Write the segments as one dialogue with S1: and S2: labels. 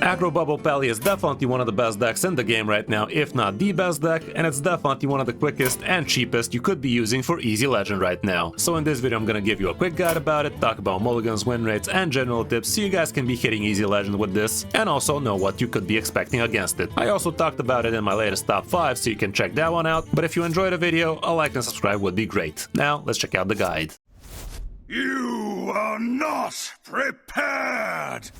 S1: Aggro Pally is definitely one of the best decks in the game right now, if not the best deck, and it's definitely one of the quickest and cheapest you could be using for easy legend right now. So in this video I'm gonna give you a quick guide about it, talk about mulligans, win rates, and general tips so you guys can be hitting easy legend with this, and also know what you could be expecting against it. I also talked about it in my latest top 5, so you can check that one out, but if you enjoyed the video, a like and subscribe would be great. Now, let's check out the guide.
S2: You are not prepared!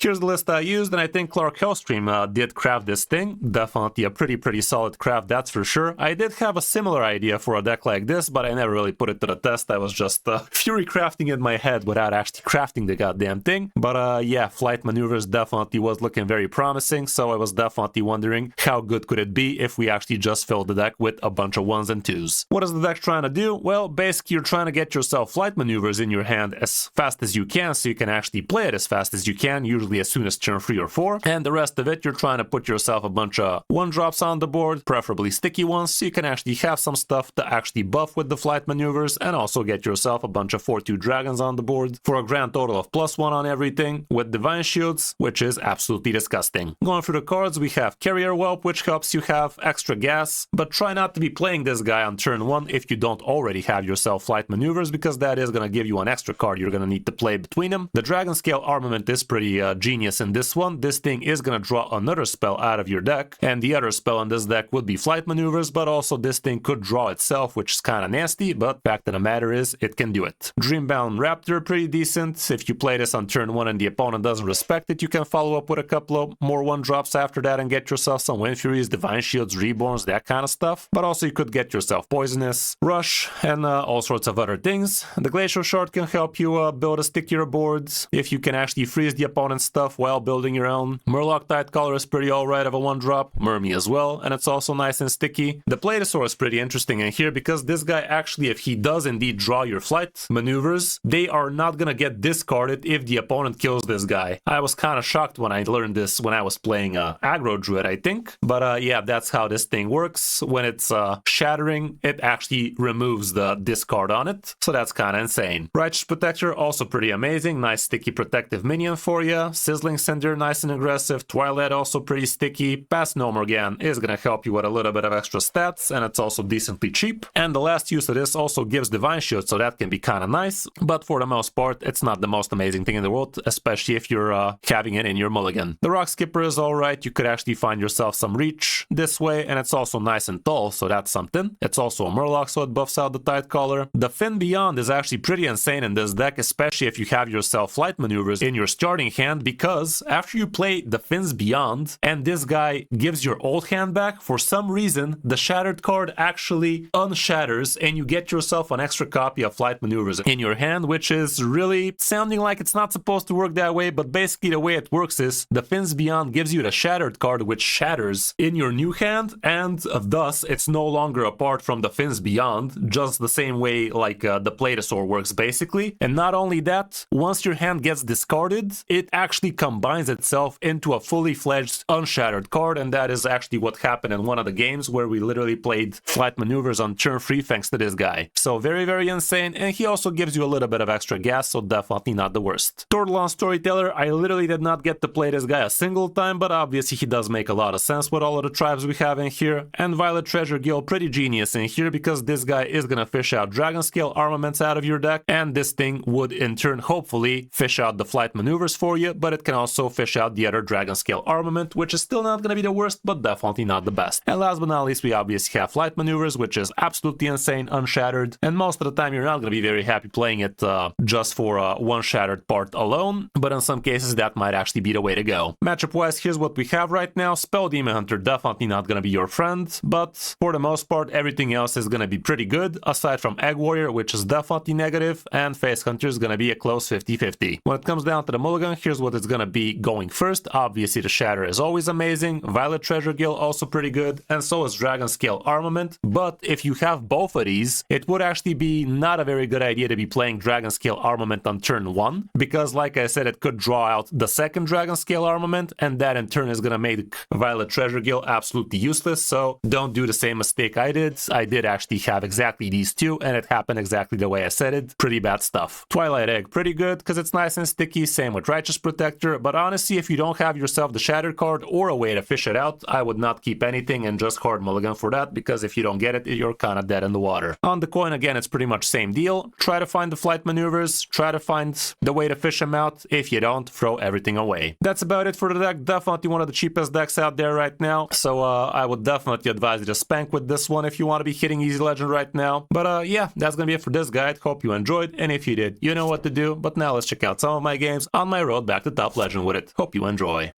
S1: Here's the list I used, and I think Clark Hellstream did craft this thing. Definitely a pretty solid craft, that's for sure. I did have a similar idea for a deck like this, but I never really put it to the test. I was just fury crafting in my head without actually crafting the goddamn thing. But yeah, flight maneuvers definitely was looking very promising, so I was definitely wondering how good could it be if we actually just filled the deck with a bunch of 1s and 2s. What is the deck trying to do? Well, basically you're trying to get yourself flight maneuvers in your hand as fast as you can, so you can actually play it as fast as you can, usually as soon as turn 3 or 4, and the rest of it you're trying to put yourself a bunch of 1-drops on the board, preferably sticky ones, so you can actually have some stuff to actually buff with the flight maneuvers, and also get yourself a bunch of 4/2 dragons on the board for a grand total of +1 on everything, with divine shields, which is absolutely disgusting. Going through the cards, we have Carrier Whelp, which helps you have extra gas, but try not to be playing this guy on turn 1 if you don't already have yourself flight maneuvers, because that is going to give you an extra card you're going to need to play between them. The dragon scale armament is pretty genius in this one. This thing is going to draw another spell out of your deck, and the other spell in this deck would be flight maneuvers, but also this thing could draw itself, which is kind of nasty, but fact of the matter is it can do it. Dreambound Raptor, pretty decent. If you play this on turn 1 and the opponent doesn't respect it, you can follow up with a couple of more 1-drops after that and get yourself some Wind Furies, Divine Shields, Reborns, that kind of stuff. But also you could get yourself Poisonous, Rush, and all sorts of other things. The Glacial Shard can help you build a stickier board if you can actually freeze the opponent's stuff while building your own. Murloc Tidecaller is pretty alright of a 1-drop, Mermy as well, and it's also nice and sticky. The Platesaur is pretty interesting in here because this guy actually, if he does indeed draw your flight maneuvers, they are not gonna get discarded if the opponent kills this guy. I was kind of shocked when I learned this when I was playing Aggro Druid, I think, but yeah, that's how this thing works. When it's shattering, it actually removes the discard on it, so that's kind of insane. Righteous Protector, also pretty amazing, nice sticky protective minion for you. Sizzling Cinder, nice and aggressive. Twilight, also pretty sticky. Pass No Morgan is gonna help you with a little bit of extra stats, and it's also decently cheap. And the last use of this also gives Divine Shield, so that can be kind of nice, but for the most part it's not the most amazing thing in the world, especially if you're having it in your mulligan. The Rock Skipper is alright, you could actually find yourself some reach this way, and it's also nice and tall, so that's something. It's also a Murloc, so it buffs out the Tidecaller. The Fin Beyond is actually pretty insane in this deck, especially if you have yourself flight maneuvers in your starting hand, because after you play the Fins Beyond and this guy gives your old hand back, for some reason the shattered card actually unshatters and you get yourself an extra copy of flight maneuvers in your hand, which is really sounding like it's not supposed to work that way, but basically the way it works is the Fins Beyond gives you the shattered card, which shatters in your new hand, and thus it's no longer apart from the Fins Beyond, just the same way like the Platesaur works basically. And not only that, once your hand gets discarded, it actually combines itself into a fully fledged unshattered card, and that is actually what happened in one of the games where we literally played flight maneuvers on turn 3 thanks to this guy. So very insane, and he also gives you a little bit of extra gas, so definitely not the worst. Tortolon Storyteller, I literally did not get to play this guy a single time, but obviously he does make a lot of sense with all of the tribes we have in here. And Violet Treasure Guild, pretty genius in here because this guy is gonna fish out dragon scale armaments out of your deck, and this thing would in turn hopefully fish out the flight maneuvers for you, but it can also fish out the other dragon scale armament, which is still not gonna be the worst, but definitely not the best. And last but not least, we obviously have flight maneuvers, which is absolutely insane, unshattered, and most of the time you're not gonna be very happy playing it just for one shattered part alone, but in some cases that might actually be the way to go. Matchup wise, here's what we have right now. Spell Demon Hunter definitely not gonna be your friend, but for the most part everything else is gonna be pretty good, aside from Egg Warrior, which is definitely negative, and Face Hunter is gonna be a close 50-50. When it comes down to the mulligan, here's what it's gonna be going first. Obviously the Shatter is always amazing, Violet Treasure Guild also pretty good, and so is Dragon Scale Armament, but if you have both of these, it would actually be not a very good idea to be playing Dragon Scale Armament on turn 1, because like I said, it could draw out the second Dragon Scale Armament, and that in turn is gonna make Violet Treasure Guild absolutely useless, so don't do the same mistake I did. I did actually have exactly these two, and it happened exactly the way I said it. Pretty bad stuff. Twilight Egg, pretty good, because it's nice and sticky, same with Righteous Protector, Protector, but honestly, if you don't have yourself the Shattered card or a way to fish it out, I would not keep anything and just hard mulligan for that, because if you don't get it, you're kind of dead in the water. On the coin, again, it's pretty much same deal. Try to find the flight maneuvers, try to find the way to fish them out. If you don't, throw everything away. That's about it for the deck. Definitely one of the cheapest decks out there right now, so I would definitely advise you to spank with this one if you want to be hitting Easy Legend right now. But yeah, that's gonna be it for this guide. Hope you enjoyed, and if you did, you know what to do. But now let's check out some of my games on my road back to top legend with it. Hope you enjoy.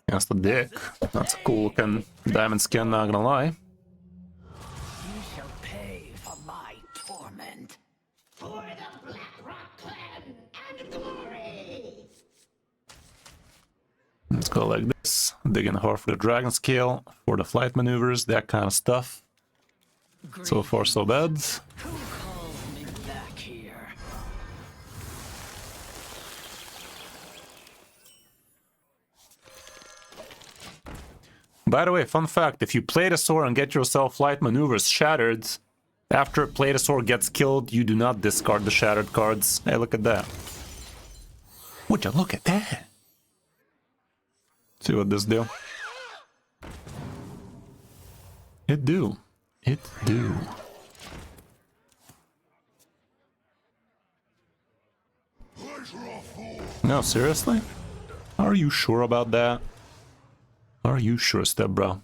S1: That's the dick. That's a cool looking diamond skin, not gonna lie.
S3: You shall pay for my torment. For the Black Rock Clan and glory!
S1: Let's go like this. Digging hard for the dragon scale, for the flight maneuvers, that kind of stuff. So far, so bad.
S3: Who calls me back here?
S1: By the way, fun fact, if you play the sword and get yourself flight maneuvers shattered, after play the sword gets killed, you do not discard the shattered cards. Hey, look at that. Would you look at that? See what this do? It do. It do. No, seriously? Are you sure about that? Are you sure, step bro?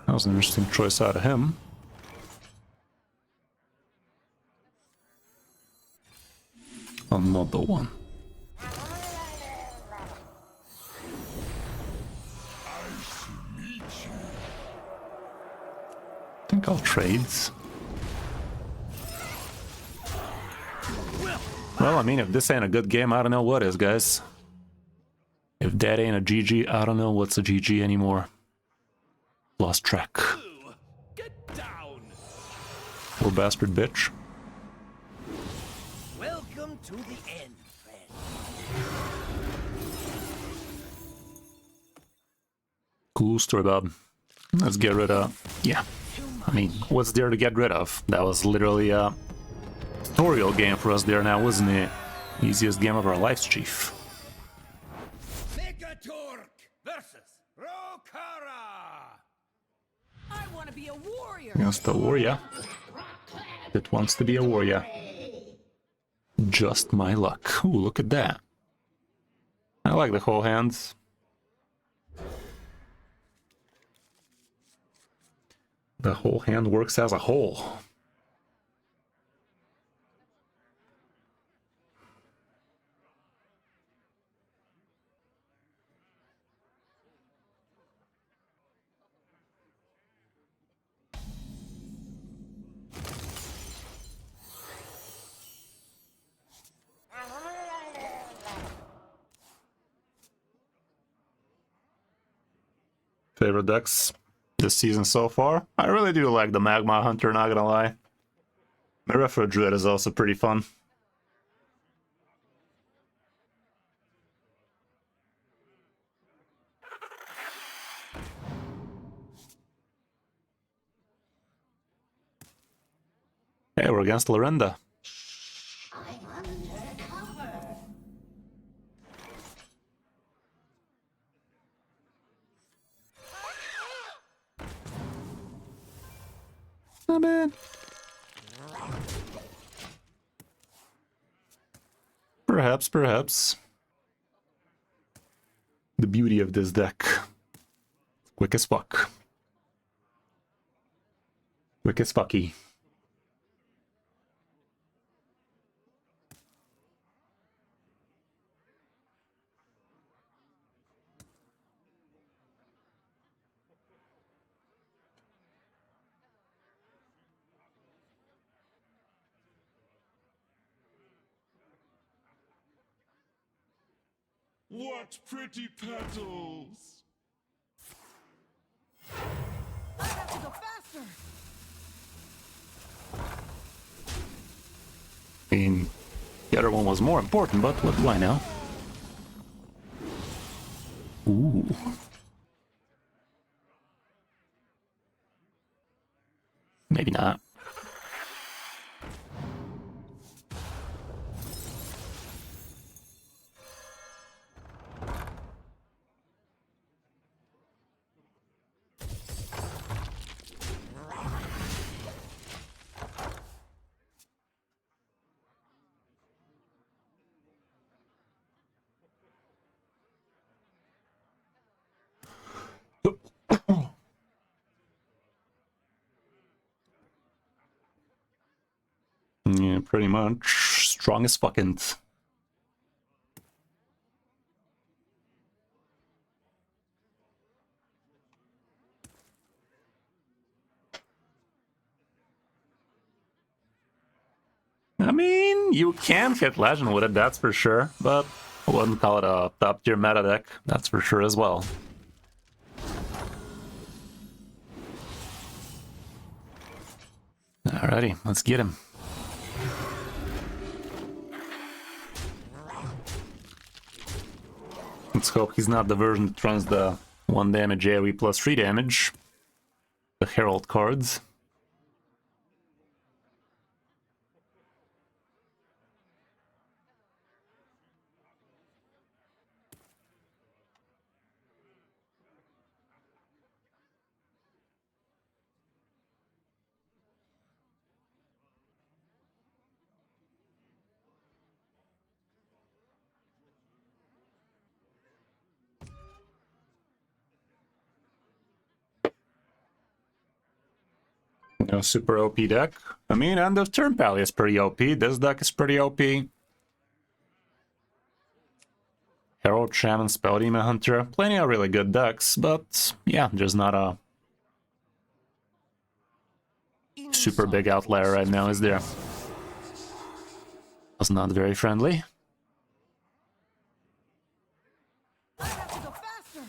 S1: That was an interesting choice out of him. Another one. I think I'll trade. Well, I mean, if this ain't a good game, I don't know what is, guys. If that ain't a GG, I don't know what's a GG anymore. Lost track.
S2: Get down!
S1: Poor bastard bitch.
S3: Welcome to the end, friend.
S1: Cool story, Bob. Let's get rid of... Yeah. I mean, what's there to get rid of? That was literally a tutorial game for us there now, wasn't it? Easiest game of our lives, Chief.
S2: Megaturk versus Rokara!
S3: I want to be a warrior.
S1: Against the warrior. That wants to be a warrior. Just my luck. Ooh, look at that. I like the whole hand. The whole hand works as a whole. Favorite decks this season so far? I really do like the Magma Hunter, not gonna lie. Merefra Druid is also pretty fun. Hey, we're against Lorenda.
S3: I'm undercover.
S1: Not bad. Perhaps, perhaps. The beauty of this deck. Quick as fuck. Quick as fucky.
S2: What pretty petals!
S3: I have to go faster.
S1: I mean, the other one was more important, but what do I know? Ooh. maybe not. Yeah, pretty much. Strong as fucking. I mean, you can hit Legend with it, that's for sure, but I wouldn't call it a top tier meta deck, that's for sure as well. Alrighty, let's get him. Let's hope he's not the version that runs the 1 damage AoE plus 3 damage. The Herald cards. No super OP deck. I mean, End of Turn Pally is pretty OP. This deck is pretty OP. Herald, Shaman, Spell Demon Hunter. Plenty of really good decks, but yeah, there's not a super big outlier right now, is there? Was not very friendly.
S3: I have to go faster.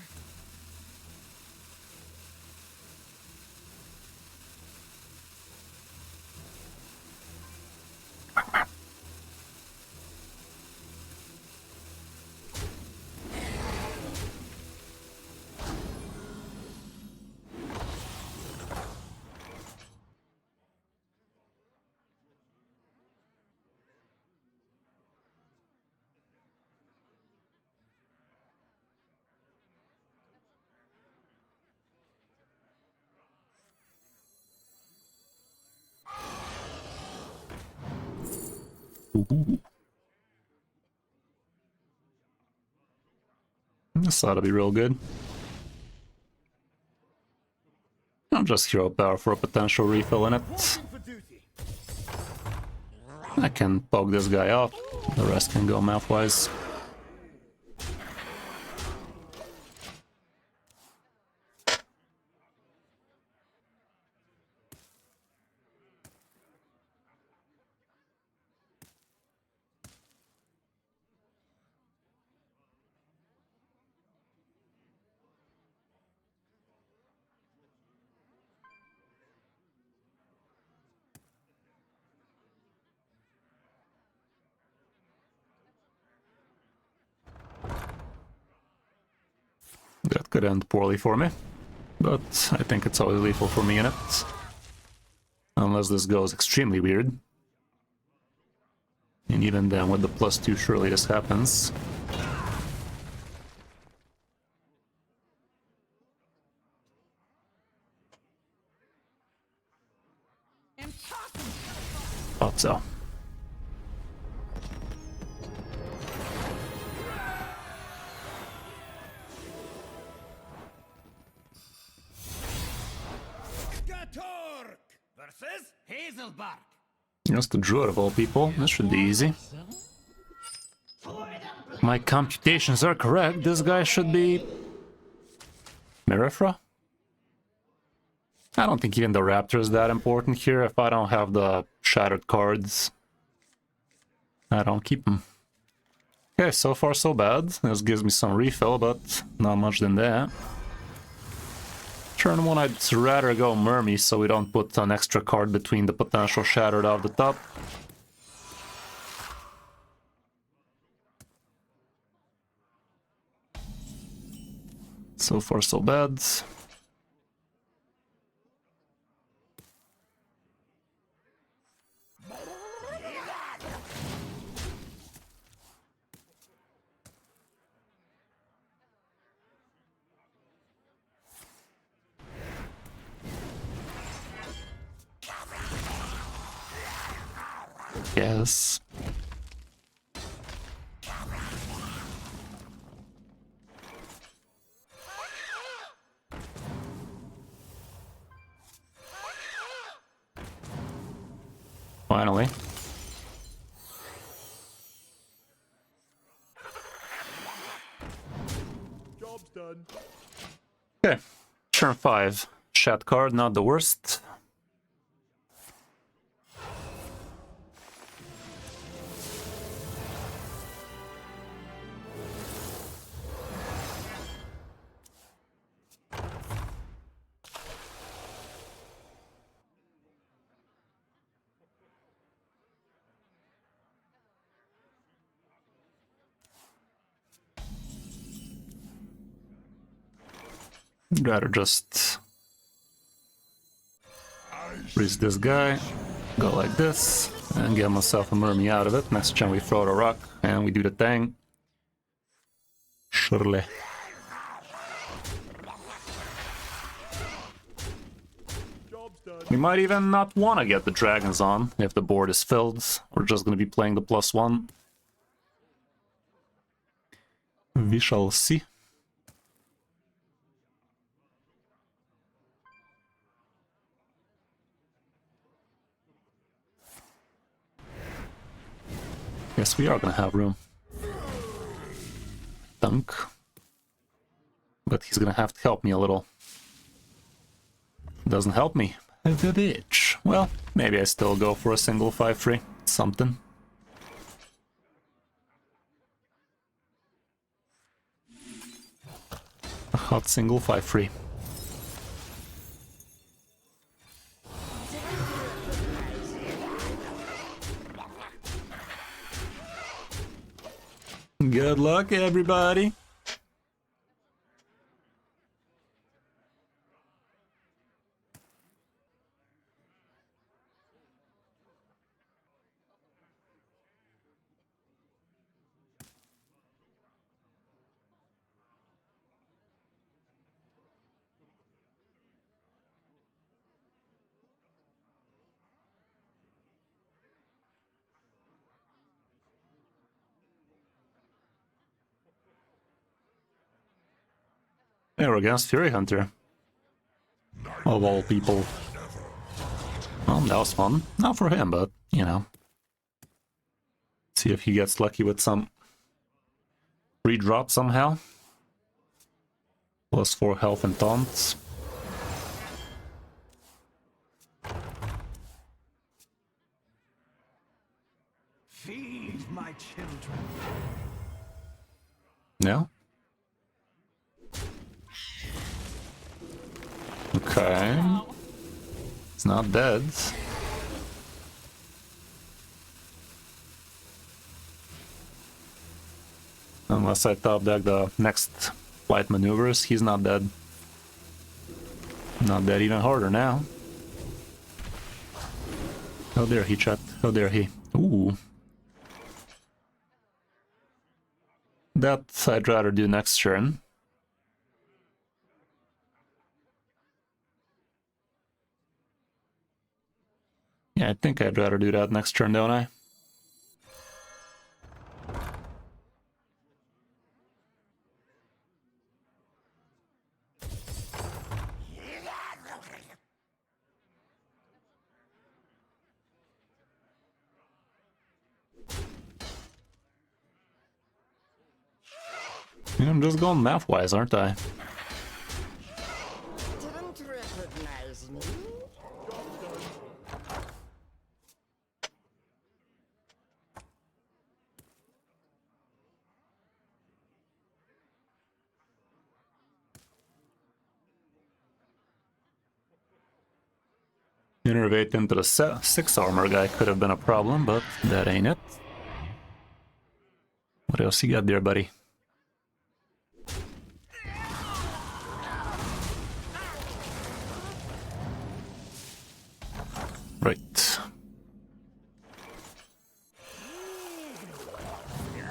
S1: Ooh. This ought to be real good. I'll just hero power for a potential refill in it.
S2: For duty.
S1: I can poke this guy off. The rest can go mouthwise. That could end poorly for me, but I think it's always lethal for me in it. Unless this goes extremely weird. And even then, with the +2, surely this happens. Thought so.
S2: Skatork versus Hazelbark.
S1: Just the Druid of all people. This should be easy. My computations are correct. This guy should be... Mirifra? I don't think even the Raptor is that important here. If I don't have the Shattered cards, I don't keep them. Okay, so far so bad. This gives me some refill, but not much than that. Turn 1, I'd rather go Mermy so we don't put an extra card between the potential Shattered off the top. So far so bad. Yes. Finally.
S2: Job's done.
S1: Okay. Turn 5. Shat card, not the worst. I'd rather just freeze this guy, go like this, and get myself a Murmy out of it. Next turn we throw the rock, and we do the thing. Surely.
S2: Job's done.
S1: We might even not want to get the dragons on if the board is filled. We're just going to be playing the +1. We shall see. Yes, we are going to have room. Dunk. But he's going to have to help me a little. Doesn't help me. The bitch. Well, maybe I still go for a single 5-3. Something. A hot single 5-3. Good luck, everybody. They were against Fury Hunter. Of all people. Well, that was fun. Not for him, but, you know. See if he gets lucky with some free drop somehow. +4 health and taunts.
S2: Feed my children.
S1: No? Okay. It's not dead. Unless I top deck the next flight maneuvers, he's not dead. Not dead even harder now. How dare he, chat? How dare he? Ooh. That I'd rather do next turn. Yeah, I think I'd rather do that next turn, don't I? Yeah, I'm just going math-wise, aren't I?
S3: Didn't recognize me.
S1: Innervate into the 6 armor guy could have been a problem, but that ain't it. What else you got there, buddy? Right.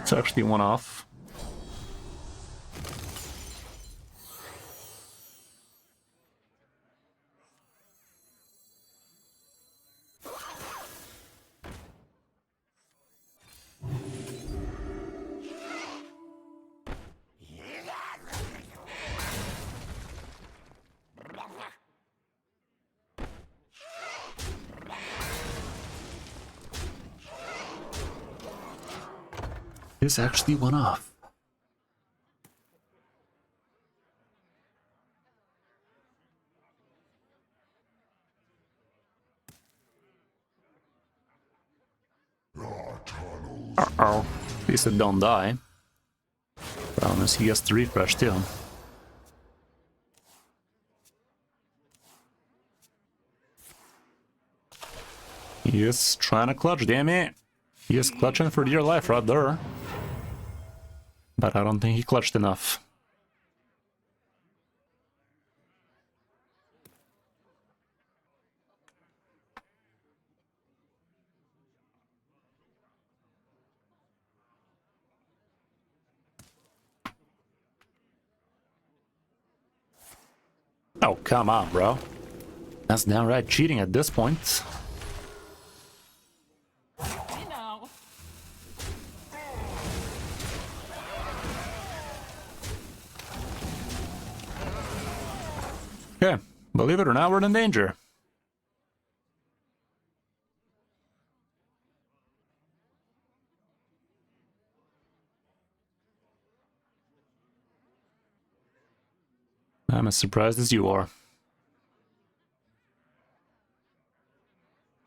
S1: It's actually one off. This actually went off. Uh-oh. At least it don't die. Unless he gets the refresh too. He is trying to clutch, damn it. He is clutching for dear life right there. But I don't think he clutched enough. Oh, come on, bro. That's downright cheating at this point.
S3: You know.
S1: Okay, believe it or not, we're in danger. I'm as surprised as you are.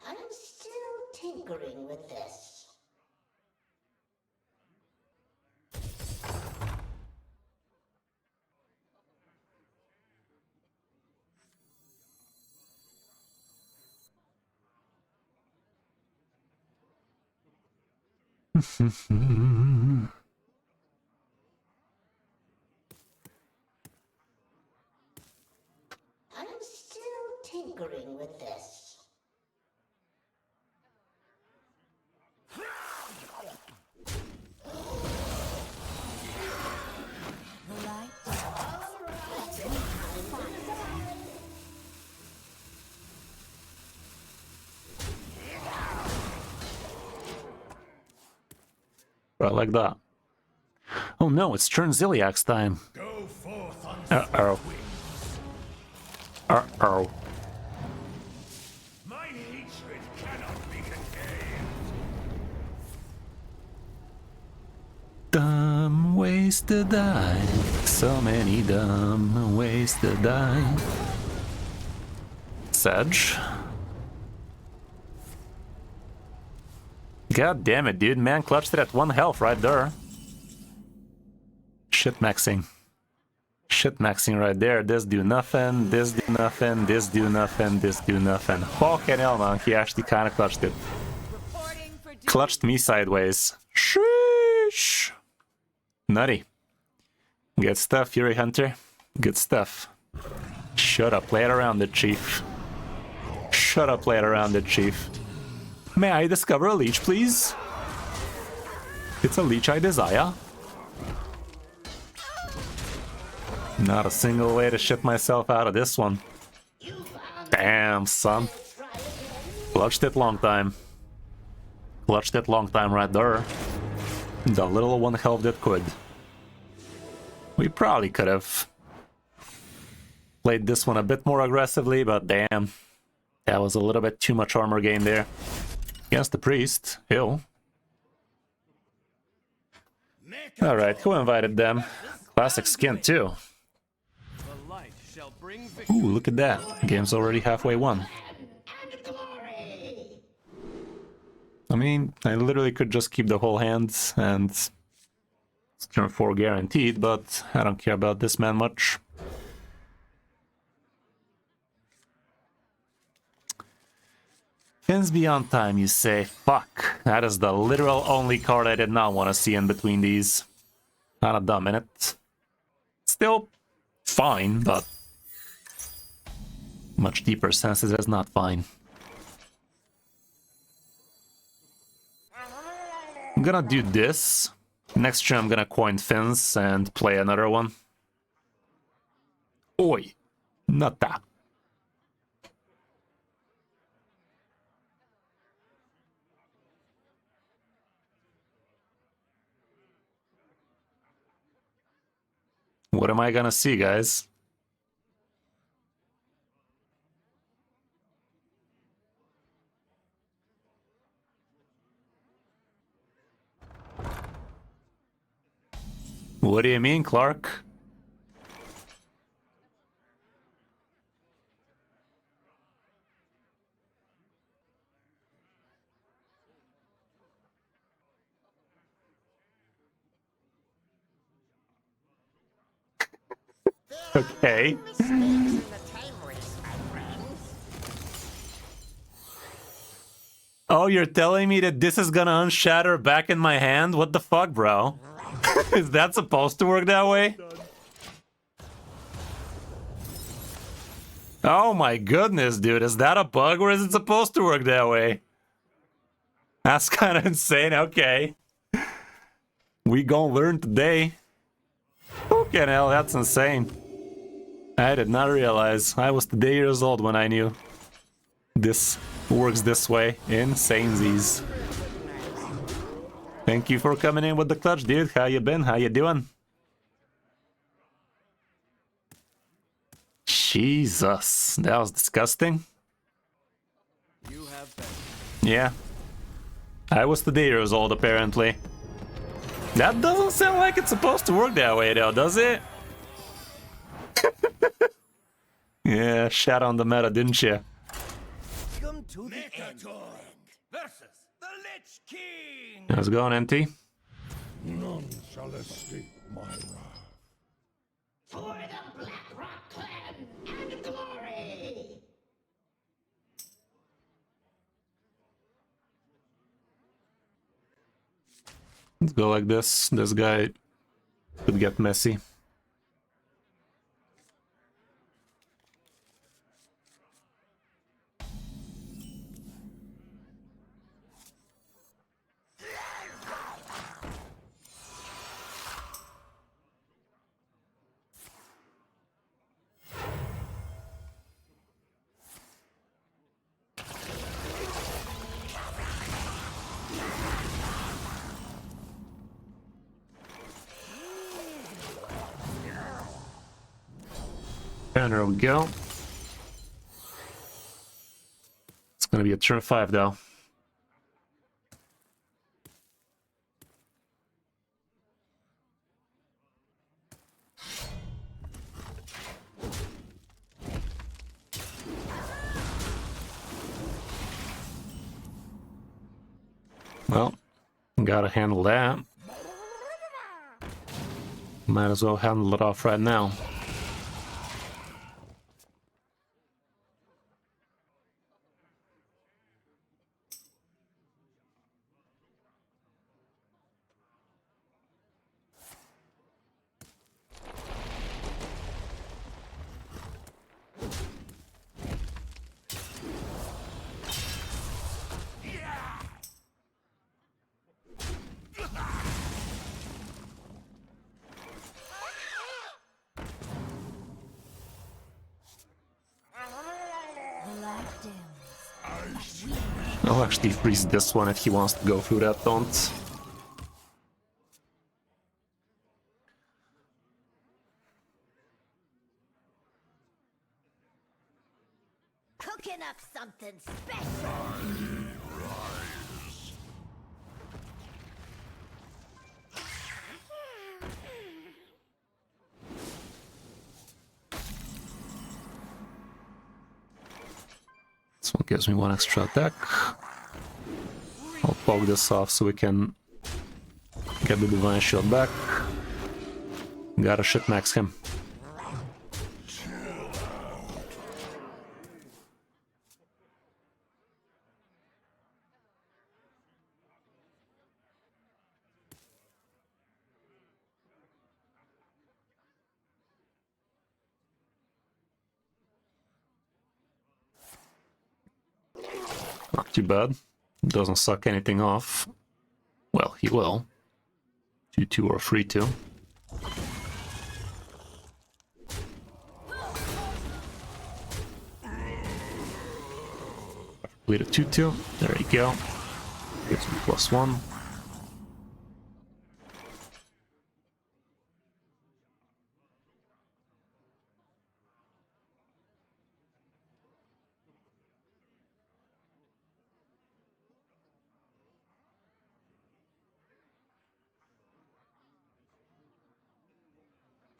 S3: I'm still tinkering with this. I'm still tinkering with this.
S1: Right like that. Oh no, it's turn Ziliak's time.
S2: Go forth on
S1: Uh-oh. Uh-oh.
S2: my hatred cannot be contained.
S1: Dumb ways to die. So many dumb ways to die. Sedge. God damn it, dude. Man clutched it at 1 health right there. Shit maxing. Shit maxing right there. This do nothing, this do nothing, this do nothing, this do nothing. Fucking hell, man. He actually kind of clutched it. Clutched me sideways. Sheesh. Nutty. Good stuff, Fury Hunter. Good stuff. Shut up, play it around it, Chief. Shut up, play it around it, Chief. May I discover a leech, please? It's a leech I desire. Not a single way to shit myself out of this one. Damn, son. Clutched it long time. Clutched it long time right there. The little one health that could. We probably could have played this one a bit more aggressively, but damn. That was a little bit too much armor gain there. Against the priest. Hill. Alright, who invited them? Classic skin too. Ooh, look at that. Game's already halfway won. I mean, I literally could just keep the whole hand and it's turn 4 guaranteed, but I don't care about this man much. Fins beyond time, you say? Fuck. That is the literal only card I did not want to see in between these. Not a dumb minute. Still fine, but much deeper senses as not fine. I'm gonna do this. Next turn I'm gonna coin Fins and play another one. Oi! Not that. What am I gonna see, guys? What do you mean, Clark? Okay.
S3: Mistakes in the time race, my friends.
S1: Oh, you're telling me that this is gonna unshatter back in my hand? What the fuck, bro? Is that supposed to work that way? Oh my goodness, dude. Is that a bug or is it supposed to work that way? That's kind of insane. Okay. We gonna learn today. Fucking hell, that's insane. I did not realize. I was today years old when I knew this works this way. Insanesies. Thank you for coming in with the clutch, dude. How you been? How you doing? Jesus, that was disgusting.
S4: You have been.
S1: Yeah. I was today years old, apparently. That doesn't sound like it's supposed to work that way, though, does it? Yeah, shat on the meta, didn't you?
S4: Come to the end.
S2: Metator versus the Lich King.
S1: How's it going, NT?
S2: None shall escape my wrath.
S3: For the Black Rock Clan and glory!
S1: Let's go like this. This guy could get messy. And there we go. It's gonna be a turn 5 though. Well, gotta handle that. Might as well handle it off right now. I'll actually freeze this one if he wants to go through that taunt.
S3: Cooking up something special!
S1: This one gives me one extra attack. I'll poke this off so we can get the Divine Shield back. Gotta shit max him. Not too bad. Doesn't suck anything off. Well, he will. 2-2 or 3-2. Lead a 2-2. There you go. Gives me +1.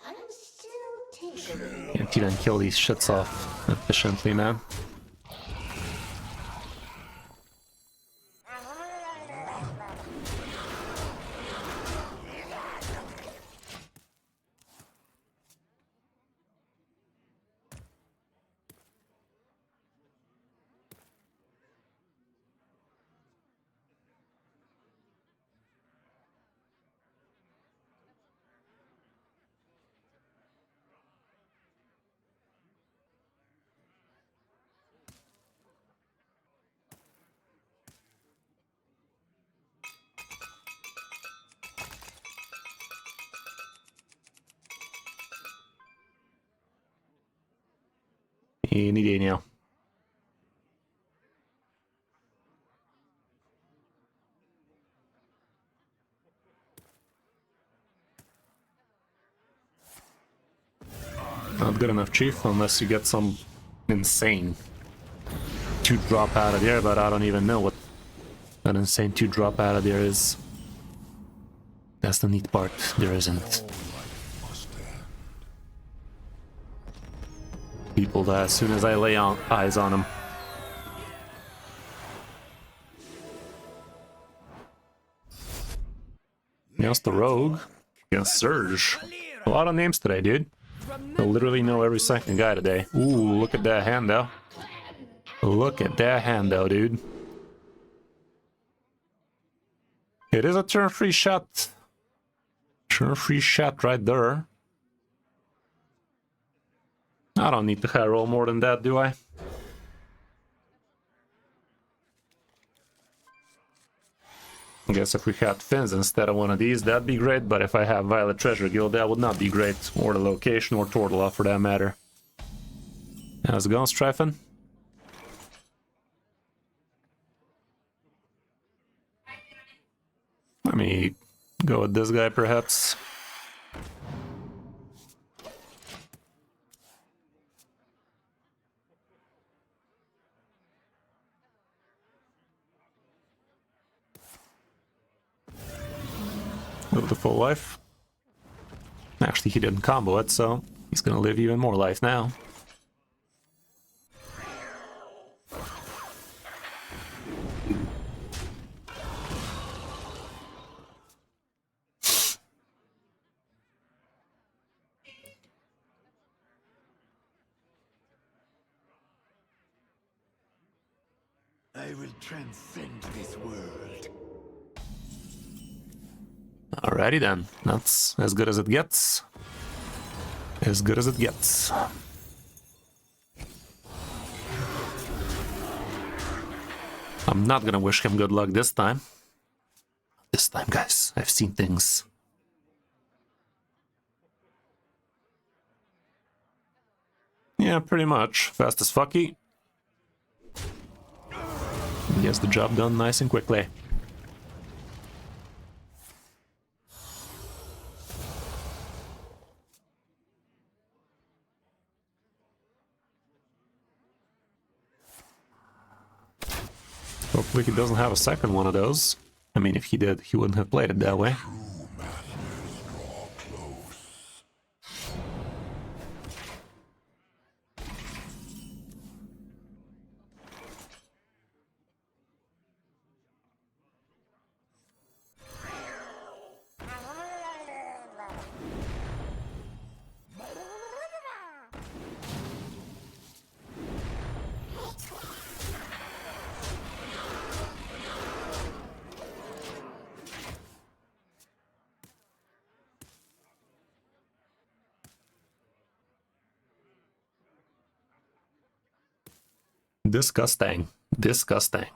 S3: I'm still tinkering.
S1: Can't even kill these shits off efficiently, man. Any day now. Not good enough, Chief, unless you get some insane 2-drop out of there, but I don't even know what an insane 2-drop out of there is. That's the neat part, there isn't. People die as soon as I lay eyes on them. Against the Rogue, against Surge. A lot of names today, dude. I literally know every second guy today. Ooh, look at that handout. Look at that handout, dude. It is a turn-free shot. Turn-free shot right there. I don't need to high roll more than that, do I? I guess if we had fins instead of one of these, that'd be great, but if I have Violet Treasure Guild, that would not be great. Or the location, or Tortola for that matter. How's it going, Strifen? Let me go with this guy, perhaps. Live the full life. Actually, he didn't combo it, so he's gonna live even more life now.
S4: I will transcend this world.
S1: Alrighty then, that's as good as it gets. As good as it gets. I'm not gonna wish him good luck this time. This time, guys, I've seen things. Yeah, pretty much. Fast as fucky. He has the job done nice and quickly. Hopefully he doesn't have a second one of those. I mean, if he did, he wouldn't have played it that way. Disgusting. Disgusting.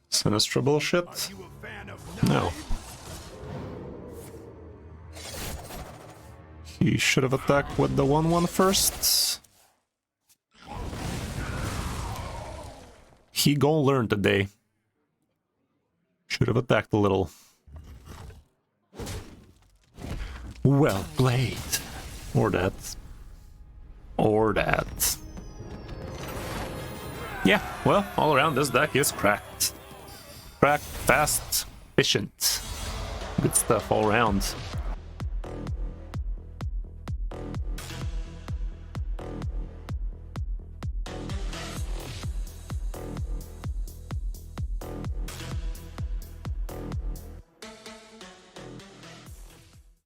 S1: Sinistra bullshit? No. He should have attacked with the 1/1 first. He gon' learn today. Should have attacked a little. Well played. Or that. Or that. Yeah, well, all around this deck is cracked. Cracked, fast, efficient. Good stuff all around.